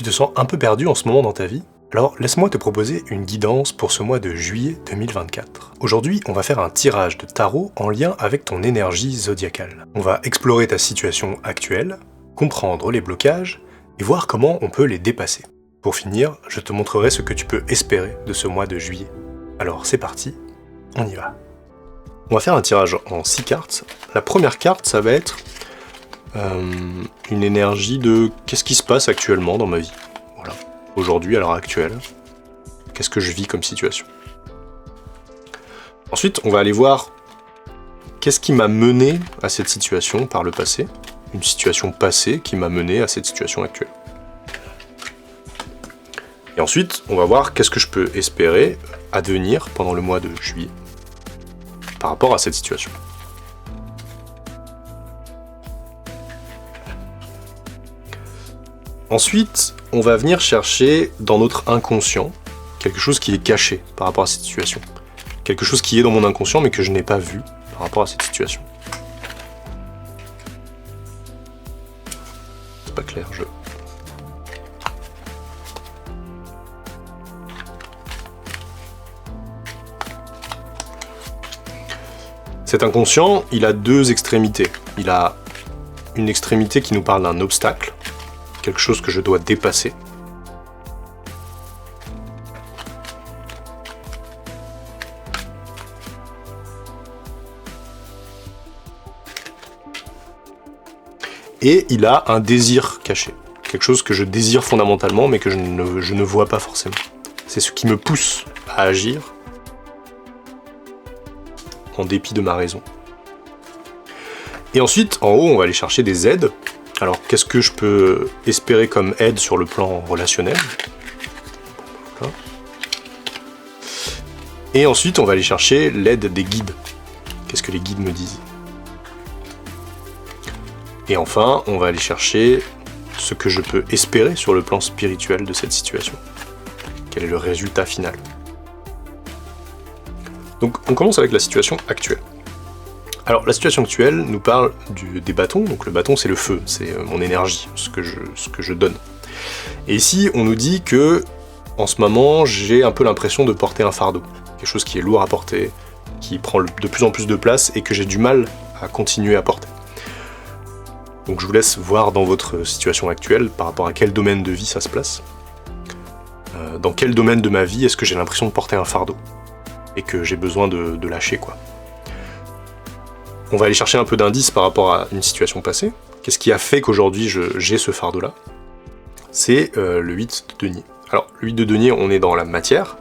tu te sens un peu perdu en ce moment dans ta vie? Alors laisse-moi te proposer une guidance pour ce mois de juillet 2024. Aujourd'hui, on va faire un tirage de tarot en lien avec ton énergie zodiacale. On va explorer ta situation actuelle, comprendre les blocages et voir comment on peut les dépasser. Pour finir, je te montrerai ce que tu peux espérer de ce mois de juillet. Alors c'est parti, on y va. On va faire un tirage en 6 cartes. La première carte, ça va être une énergie de qu'est-ce qui se passe actuellement dans ma vie. Voilà. Aujourd'hui, à l'heure actuelle, qu'est-ce que je vis comme situation. Ensuite, on va aller voir qu'est-ce qui m'a mené à cette situation par le passé, une situation passée qui m'a mené à cette situation actuelle. Et ensuite, on va voir qu'est-ce que je peux espérer advenir pendant le mois de juillet par rapport à cette situation. Ensuite, on va venir chercher dans notre inconscient quelque chose qui est caché par rapport à cette situation. Quelque chose qui est dans mon inconscient mais que je n'ai pas vu par rapport à cette situation. C'est pas clair, Cet inconscient, il a deux extrémités. Il a une extrémité qui nous parle d'un obstacle, quelque chose que je dois dépasser. Et il a un désir caché, quelque chose que je désire fondamentalement mais que je ne vois pas forcément. C'est ce qui me pousse à agir en dépit de ma raison. Et ensuite, en haut, on va aller chercher des aides. Alors, qu'est-ce que je peux espérer comme aide sur le plan relationnel? Voilà. Et ensuite, on va aller chercher l'aide des guides. Qu'est-ce que les guides me disent? Et enfin, on va aller chercher ce que je peux espérer sur le plan spirituel de cette situation. Quel est le résultat final? Donc, on commence avec la situation actuelle. Alors, la situation actuelle nous parle des bâtons. Donc, le bâton, c'est le feu, c'est mon énergie, ce que je donne. Et ici, on nous dit que, en ce moment, j'ai un peu l'impression de porter un fardeau. Quelque chose qui est lourd à porter, qui prend de plus en plus de place et que j'ai du mal à continuer à porter. Donc, je vous laisse voir dans votre situation actuelle, par rapport à quel domaine de vie ça se place. Dans quel domaine de ma vie est-ce que j'ai l'impression de porter un fardeau et que j'ai besoin de lâcher, quoi. On va aller chercher un peu d'indices par rapport à une situation passée. Qu'est-ce qui a fait qu'aujourd'hui j'ai ce fardeau-là? C'est le 8 de denier. Alors, le 8 de denier, on est dans la matière,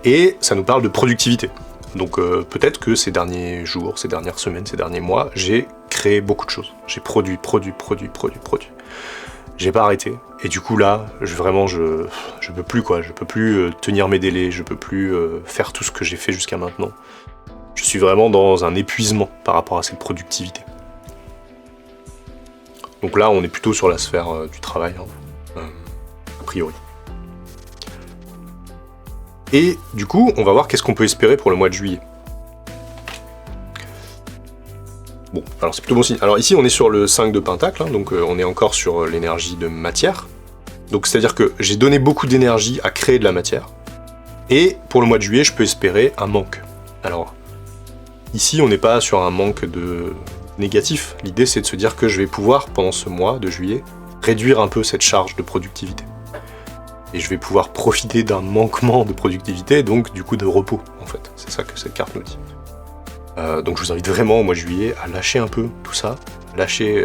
et ça nous parle de productivité. Donc peut-être que ces derniers jours, ces dernières semaines, ces derniers mois, j'ai créé beaucoup de choses. J'ai produit. J'ai pas arrêté. Et du coup là, je peux plus, quoi. Je peux plus tenir mes délais, je peux plus faire tout ce que j'ai fait jusqu'à maintenant. Je suis vraiment dans un épuisement par rapport à cette productivité. Donc là, on est plutôt sur la sphère du travail, a priori. Et du coup, on va voir qu'est-ce qu'on peut espérer pour le mois de juillet. Bon, alors c'est plutôt bon signe. Alors ici, on est sur le 5 de pentacle, donc on est encore sur l'énergie de matière. Donc c'est-à-dire que j'ai donné beaucoup d'énergie à créer de la matière. Et pour le mois de juillet, je peux espérer un manque. Alors, ici, on n'est pas sur un manque de négatif. L'idée, c'est de se dire que je vais pouvoir, pendant ce mois de juillet, réduire un peu cette charge de productivité. Et je vais pouvoir profiter d'un manquement de productivité, donc du coup de repos, en fait. C'est ça que cette carte nous dit. Donc je vous invite vraiment au mois de juillet à lâcher un peu tout ça,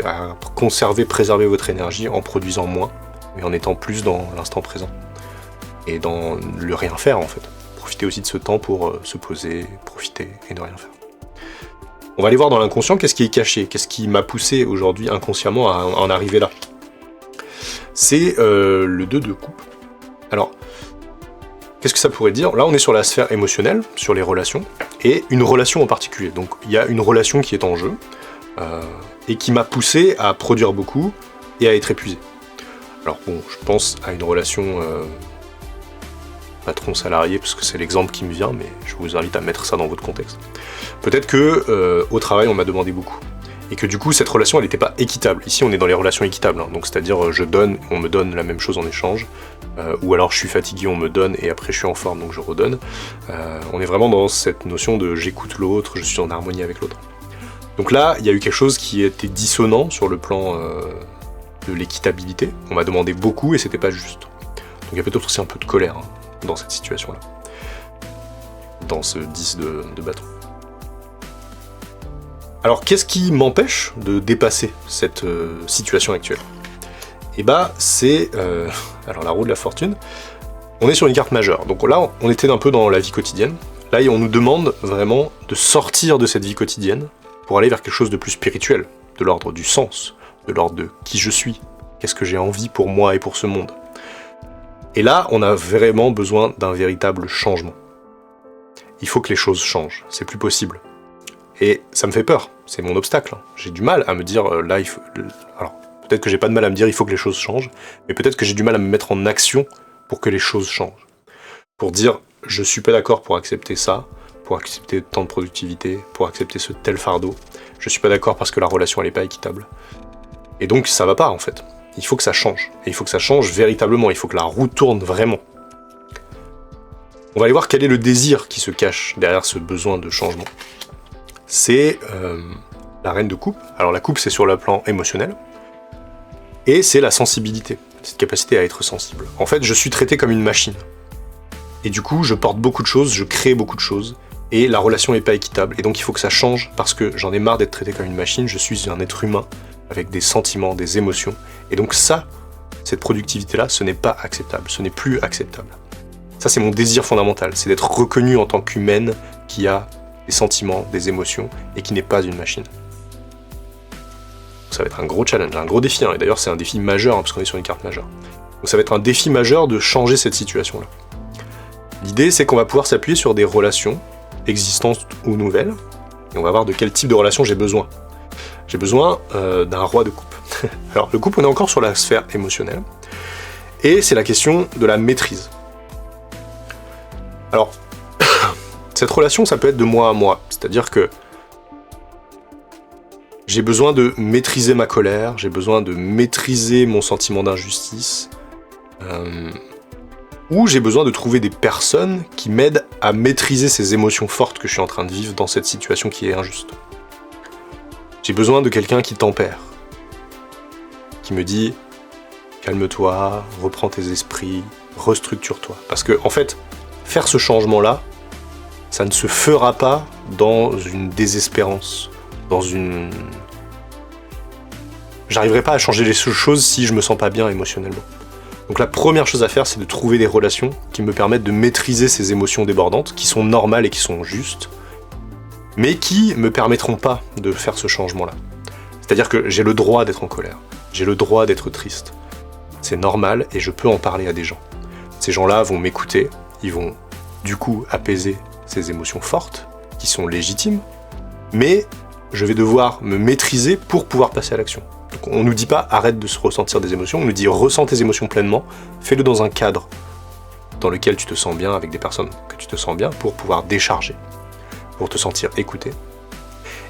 à conserver, préserver votre énergie en produisant moins, mais en étant plus dans l'instant présent. Et dans le rien faire, en fait. Profitez aussi de ce temps pour se poser, profiter et ne rien faire. On va aller voir dans l'inconscient qu'est-ce qui est caché, qu'est-ce qui m'a poussé aujourd'hui inconsciemment à en arriver là. C'est le 2 de coupe. Alors, qu'est-ce que ça pourrait dire? Là, on est sur la sphère émotionnelle, sur les relations, et une relation en particulier. Donc, il y a une relation qui est en jeu, et qui m'a poussé à produire beaucoup et à être épuisé. Alors bon, je pense à une relation patron-salarié, parce que c'est l'exemple qui me vient, mais je vous invite à mettre ça dans votre contexte. Peut-être que au travail, on m'a demandé beaucoup. et que du coup cette relation elle n'était pas équitable. Ici on est dans les relations équitables, hein. Donc c'est-à-dire je donne, on me donne la même chose en échange, ou alors je suis fatigué, on me donne et après je suis en forme donc je redonne. On est vraiment dans cette notion de j'écoute l'autre, je suis en harmonie avec l'autre. Donc là il y a eu quelque chose qui était dissonant sur le plan de l'équitabilité, on m'a demandé beaucoup et c'était pas juste. Donc il y a peut-être aussi un peu de colère hein, dans cette situation là, dans ce 10 de bâton. Alors qu'est-ce qui m'empêche de dépasser cette situation actuelle? Et bah c'est alors la roue de la fortune. On est sur une carte majeure, donc là on était un peu dans la vie quotidienne. Là on nous demande vraiment de sortir de cette vie quotidienne pour aller vers quelque chose de plus spirituel, de l'ordre du sens, de l'ordre de qui je suis, qu'est-ce que j'ai envie pour moi et pour ce monde. Et là on a vraiment besoin d'un véritable changement. Il faut que les choses changent, c'est plus possible. Et ça me fait peur, c'est mon obstacle. J'ai du mal à me dire, là, il faut... Alors, peut-être que j'ai pas de mal à me dire, il faut que les choses changent, mais peut-être que j'ai du mal à me mettre en action pour que les choses changent. Pour dire, je suis pas d'accord pour accepter ça, pour accepter tant de productivité, pour accepter ce tel fardeau. Je suis pas d'accord parce que la relation, elle est pas équitable. Et donc, ça va pas, en fait. Il faut que ça change. Et il faut que ça change véritablement, il faut que la roue tourne vraiment. On va aller voir quel est le désir qui se cache derrière ce besoin de changement. C'est la reine de coupe. Alors la coupe c'est sur le plan émotionnel, et c'est la sensibilité, cette capacité à être sensible. En fait je suis traité comme une machine, et du coup je porte beaucoup de choses, je crée beaucoup de choses, et la relation n'est pas équitable, et donc il faut que ça change, parce que j'en ai marre d'être traité comme une machine, je suis un être humain, avec des sentiments, des émotions, et donc ça, cette productivité-là, ce n'est pas acceptable, ce n'est plus acceptable. Ça c'est mon désir fondamental, c'est d'être reconnu en tant qu'humaine qui a des sentiments, des émotions, et qui n'est pas une machine. Ça va être un gros challenge, un gros défi, hein. Et d'ailleurs c'est un défi majeur, hein, parce qu'on est sur une carte majeure. Donc ça va être un défi majeur de changer cette situation-là. L'idée c'est qu'on va pouvoir s'appuyer sur des relations, existantes ou nouvelles, et on va voir de quel type de relation j'ai besoin. J'ai besoin d'un roi de coupe. Alors le coupe, on est encore sur la sphère émotionnelle, et c'est la question de la maîtrise. Alors, cette relation, ça peut être de moi à moi, c'est-à-dire que j'ai besoin de maîtriser ma colère, j'ai besoin de maîtriser mon sentiment d'injustice, ou j'ai besoin de trouver des personnes qui m'aident à maîtriser ces émotions fortes que je suis en train de vivre dans cette situation qui est injuste. J'ai besoin de quelqu'un qui tempère, qui me dit « calme-toi, reprends tes esprits, restructure-toi ». Parce que, en fait, faire ce changement-là, ça ne se fera pas dans une désespérance, dans une... J'arriverai pas à changer les choses si je me sens pas bien émotionnellement. Donc la première chose à faire, c'est de trouver des relations qui me permettent de maîtriser ces émotions débordantes, qui sont normales et qui sont justes, mais qui me permettront pas de faire ce changement-là. C'est-à-dire que j'ai le droit d'être en colère, j'ai le droit d'être triste. C'est normal et je peux en parler à des gens. Ces gens-là vont m'écouter, ils vont du coup apaiser ces émotions fortes, qui sont légitimes, mais je vais devoir me maîtriser pour pouvoir passer à l'action. Donc on nous dit pas arrête de se ressentir des émotions, on nous dit ressens tes émotions pleinement, fais-le dans un cadre dans lequel tu te sens bien, avec des personnes que tu te sens bien, pour pouvoir décharger, pour te sentir écouté.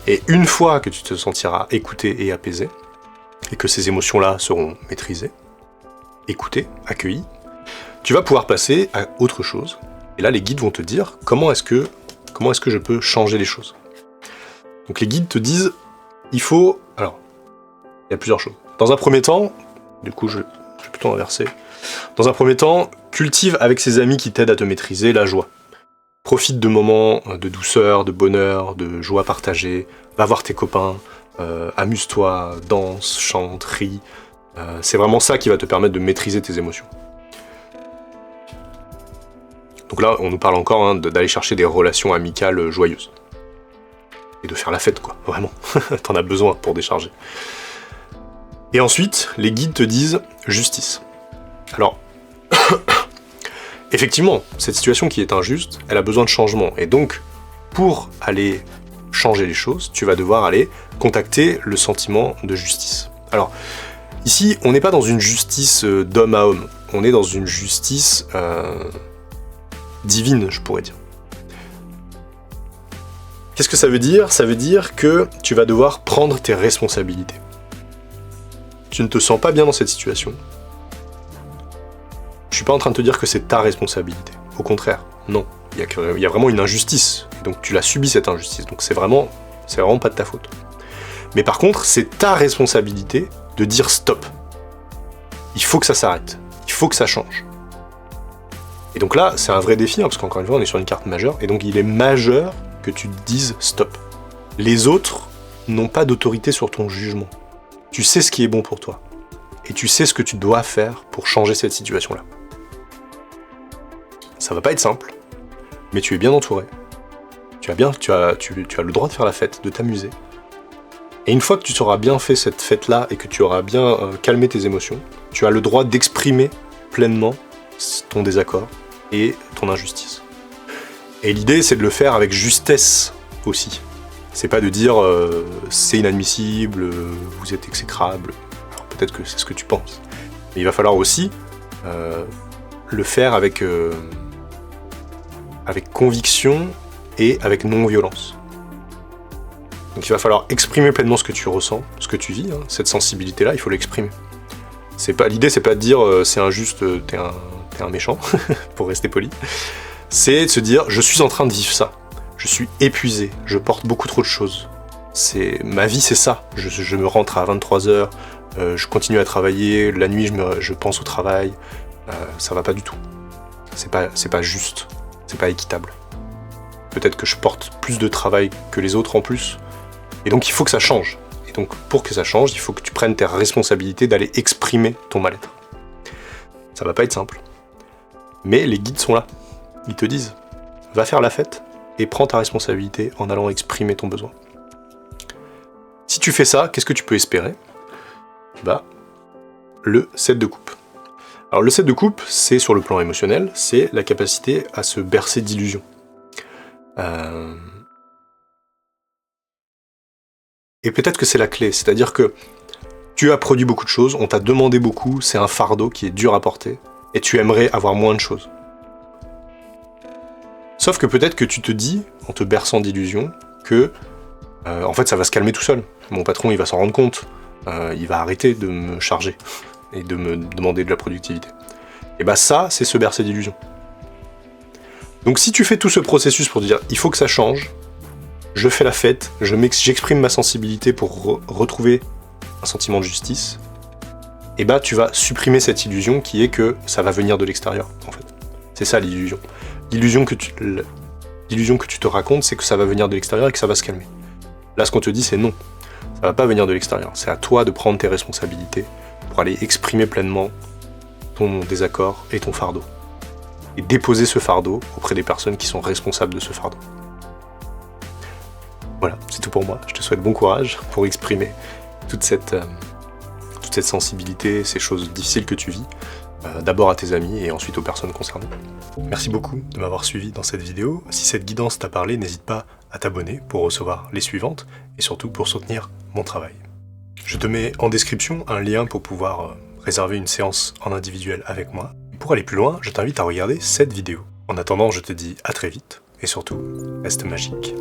Et une fois que tu te sentiras écouté et apaisé, et que ces émotions-là seront maîtrisées, écoutées, accueillies, tu vas pouvoir passer à autre chose. Et là, les guides vont te dire comment est-ce que je peux changer les choses. Donc les guides te disent, il faut... Alors, il y a plusieurs choses. Dans un premier temps, du coup je vais plutôt inverser. Dans un premier temps, cultive avec ses amis qui t'aident à te maîtriser la joie. Profite de moments de douceur, de bonheur, de joie partagée. Va voir tes copains, amuse-toi, danse, chante, ris. C'est vraiment ça qui va te permettre de maîtriser tes émotions. Donc là, on nous parle encore d'aller chercher des relations amicales joyeuses. Et de faire la fête, quoi, vraiment. T'en as besoin pour décharger. Et ensuite, les guides te disent justice. Alors, effectivement, cette situation qui est injuste, elle a besoin de changement. Et donc, pour aller changer les choses, tu vas devoir aller contacter le sentiment de justice. Alors, ici, on n'est pas dans une justice d'homme à homme. On est dans une justice divine, je pourrais dire. Qu'est-ce que ça veut dire? Ça veut dire que tu vas devoir prendre tes responsabilités. Tu ne te sens pas bien dans cette situation. Je suis pas en train de te dire que c'est ta responsabilité. Au contraire, non. Il y a vraiment une injustice. Et donc tu l'as subi cette injustice. Donc c'est vraiment pas de ta faute. Mais par contre, c'est ta responsabilité de dire stop. Il faut que ça s'arrête. Il faut que ça change. Et donc là, c'est un vrai défi, hein, parce qu'encore une fois, on est sur une carte majeure. Et donc il est majeur que tu te dises stop. Les autres n'ont pas d'autorité sur ton jugement. Tu sais ce qui est bon pour toi. Et tu sais ce que tu dois faire pour changer cette situation-là. Ça va pas être simple, mais tu es bien entouré. Tu as le droit de faire la fête, de t'amuser. Et une fois que tu auras bien fait cette fête-là et que tu auras bien calmé tes émotions, tu as le droit d'exprimer pleinement ton désaccord et ton injustice. Et l'idée, c'est de le faire avec justesse aussi. C'est pas de dire c'est inadmissible, vous êtes exécrable. Alors peut-être que c'est ce que tu penses. Mais il va falloir aussi le faire avec conviction et avec non-violence. Donc il va falloir exprimer pleinement ce que tu ressens, ce que tu vis, hein, cette sensibilité-là, il faut l'exprimer. L'idée, c'est pas de dire c'est injuste, t'es un méchant, pour rester poli. C'est de se dire je suis en train de vivre ça. Je suis épuisé, je porte beaucoup trop de choses. Ma vie, c'est ça. Je me rentre à 23h, je continue à travailler, la nuit, je pense au travail. Ça va pas du tout. C'est pas juste. C'est pas équitable. Peut-être que je porte plus de travail que les autres en plus. Et donc il faut que ça change. Et donc pour que ça change, il faut que tu prennes tes responsabilités d'aller exprimer ton mal-être. Ça va pas être simple. Mais les guides sont là. Ils te disent, va faire la fête et prends ta responsabilité en allant exprimer ton besoin. Si tu fais ça, qu'est-ce que tu peux espérer? Le 7 de coupe. Alors le 7 de coupe, c'est sur le plan émotionnel, c'est la capacité à se bercer d'illusions. Et peut-être que c'est la clé, c'est-à-dire que tu as produit beaucoup de choses, on t'a demandé beaucoup, c'est un fardeau qui est dur à porter, et tu aimerais avoir moins de choses. Sauf que peut-être que tu te dis, en te berçant d'illusions, que en fait ça va se calmer tout seul. Mon patron il va s'en rendre compte, il va arrêter de me charger et de me demander de la productivité. Et ça, c'est se bercer d'illusions. Donc si tu fais tout ce processus pour dire il faut que ça change, je fais la fête, j'exprime ma sensibilité pour retrouver un sentiment de justice, et tu vas supprimer cette illusion qui est que ça va venir de l'extérieur, en fait. C'est ça l'illusion. L'illusion que tu te racontes, c'est que ça va venir de l'extérieur et que ça va se calmer. Là, ce qu'on te dit, c'est non. Ça va pas venir de l'extérieur. C'est à toi de prendre tes responsabilités pour aller exprimer pleinement ton désaccord et ton fardeau. Et déposer ce fardeau auprès des personnes qui sont responsables de ce fardeau. Voilà, c'est tout pour moi. Je te souhaite bon courage pour exprimer toute cette sensibilité, ces choses difficiles que tu vis, d'abord à tes amis et ensuite aux personnes concernées. Merci beaucoup de m'avoir suivi dans cette vidéo. Si cette guidance t'a parlé, n'hésite pas à t'abonner pour recevoir les suivantes et surtout pour soutenir mon travail. Je te mets en description un lien pour pouvoir réserver une séance en individuel avec moi. Pour aller plus loin, je t'invite à regarder cette vidéo. En attendant, je te dis à très vite et surtout, reste magique.